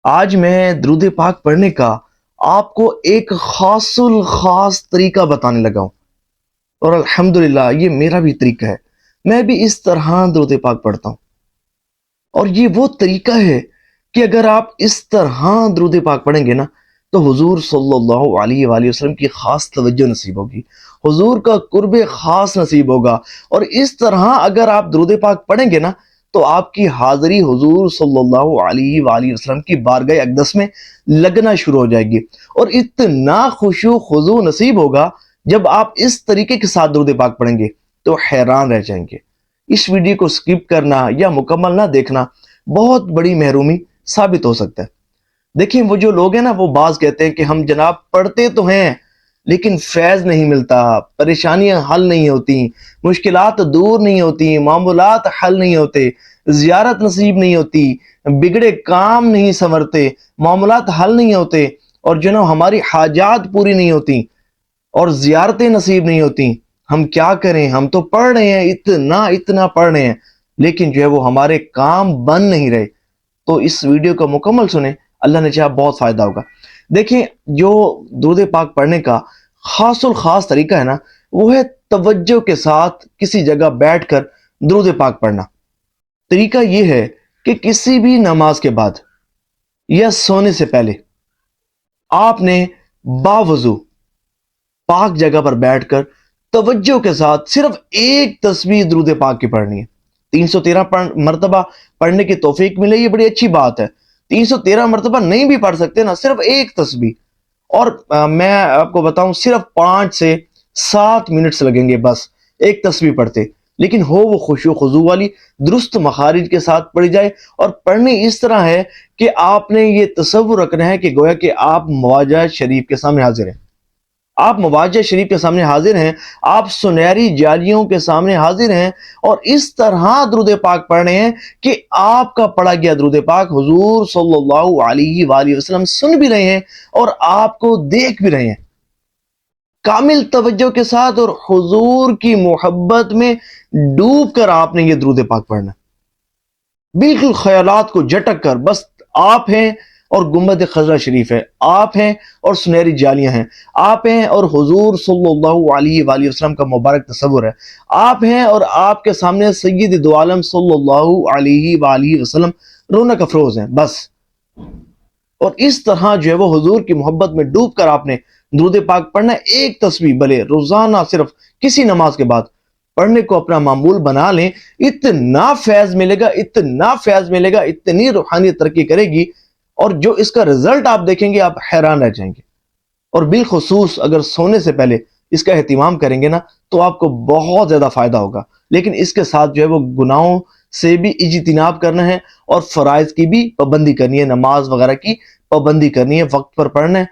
آج میں درود پاک پڑھنے کا آپ کو ایک خاص طریقہ بتانے لگا ہوں، اور الحمدللہ یہ میرا بھی طریقہ ہے۔ میں بھی اس طرح درود پاک پڑھتا ہوں، اور یہ وہ طریقہ ہے کہ اگر آپ اس طرح درود پاک پڑھیں گے نا تو حضور صلی اللہ علیہ وآلہ وسلم کی خاص توجہ نصیب ہوگی، حضور کا قرب خاص نصیب ہوگا۔ اور اس طرح اگر آپ درود پاک پڑھیں گے نا تو آپ کی حاضری حضور صلی اللہ علیہ وآلہ وسلم کی بارگاہ اقدس میں لگنا شروع ہو جائے گی، اور اتنا خشوع خضوع نصیب ہوگا جب آپ اس طریقے کے ساتھ درود پاک پڑھیں گے تو حیران رہ جائیں گے۔ اس ویڈیو کو سکپ کرنا یا مکمل نہ دیکھنا بہت بڑی محرومی ثابت ہو سکتا ہے۔ دیکھیں، وہ جو لوگ ہیں نا، وہ بعض کہتے ہیں کہ ہم جناب پڑھتے تو ہیں لیکن فیض نہیں ملتا، پریشانیاں حل نہیں ہوتی، مشکلات دور نہیں ہوتی، معاملات حل نہیں ہوتے، زیارت نصیب نہیں ہوتی، بگڑے کام نہیں سنورتے، معاملات حل نہیں ہوتے، اور جناب ہماری حاجات پوری نہیں ہوتی اور زیارتیں نصیب نہیں ہوتی۔ ہم کیا کریں؟ ہم تو پڑھ رہے ہیں، اتنا پڑھ رہے ہیں، لیکن جو ہے وہ ہمارے کام بن نہیں رہے۔ تو اس ویڈیو کو مکمل سنیں، اللہ نے چاہا بہت فائدہ ہوگا۔ دیکھیں، جو درود پاک پڑھنے کا خاص طریقہ ہے نا، وہ ہے توجہ کے ساتھ کسی جگہ بیٹھ کر درود پاک پڑھنا۔ طریقہ یہ ہے کہ کسی بھی نماز کے بعد یا سونے سے پہلے آپ نے باوضو پاک جگہ پر بیٹھ کر توجہ کے ساتھ صرف ایک تسبیح درود پاک کی پڑھنی ہے۔ 313 مرتبہ پڑھنے کی توفیق ملے، یہ بڑی اچھی بات ہے۔ 313 مرتبہ نہیں بھی پڑھ سکتے نا، صرف ایک تسبیح، اور میں آپ کو بتاؤں صرف 5 سے 7 منٹس لگیں گے بس ایک تسبیح پڑھتے، لیکن ہو وہ خشوع خضوع والی، درست مخارج کے ساتھ پڑھی جائے، اور پڑھنی اس طرح ہے کہ آپ نے یہ تصور رکھنا ہے کہ گویا کہ آپ مواجہ شریف کے سامنے حاضر ہیں، آپ مواجہ شریف کے سامنے حاضر ہیں، آپ سنہری جالیوں کے سامنے حاضر ہیں، اور اس طرح درود پاک پڑھ رہے ہیں کہ آپ کا پڑھا گیا درود پاک حضور صلی اللہ علیہ وآلہ وسلم سن بھی رہے ہیں اور آپ کو دیکھ بھی رہے ہیں، کامل توجہ کے ساتھ اور حضور کی محبت میں ڈوب کر آپ نے یہ درود پاک پڑھنا، بالکل خیالات کو جھٹک کر۔ بس آپ ہیں اور گنبد خضرا شریف ہے، آپ ہیں اور سنہری جالیاں ہیں، آپ ہیں اور حضور صلی اللہ علیہ وآلہ وسلم کا مبارک تصور ہے، آپ ہیں اور آپ کے سامنے سید دو عالم صلی اللہ علیہ وآلہ وسلم رونق افروز ہیں، بس۔ اور اس طرح جو ہے وہ حضور کی محبت میں ڈوب کر آپ نے درود پاک پڑھنا ہے۔ ایک تسبیح بھلے روزانہ صرف کسی نماز کے بعد پڑھنے کو اپنا معمول بنا لیں، اتنا فیض ملے گا، اتنی روحانیت ترقی کرے گی، اور جو اس کا رزلٹ آپ دیکھیں گے آپ حیران رہ جائیں گے۔ اور بالخصوص اگر سونے سے پہلے اس کا اہتمام کریں گے نا تو آپ کو بہت زیادہ فائدہ ہوگا، لیکن اس کے ساتھ جو ہے وہ گناہوں سے بھی اجتناب کرنا ہے، اور فرائض کی بھی پابندی کرنی ہے، نماز وغیرہ کی پابندی کرنی ہے، وقت پر پڑھنا ہے۔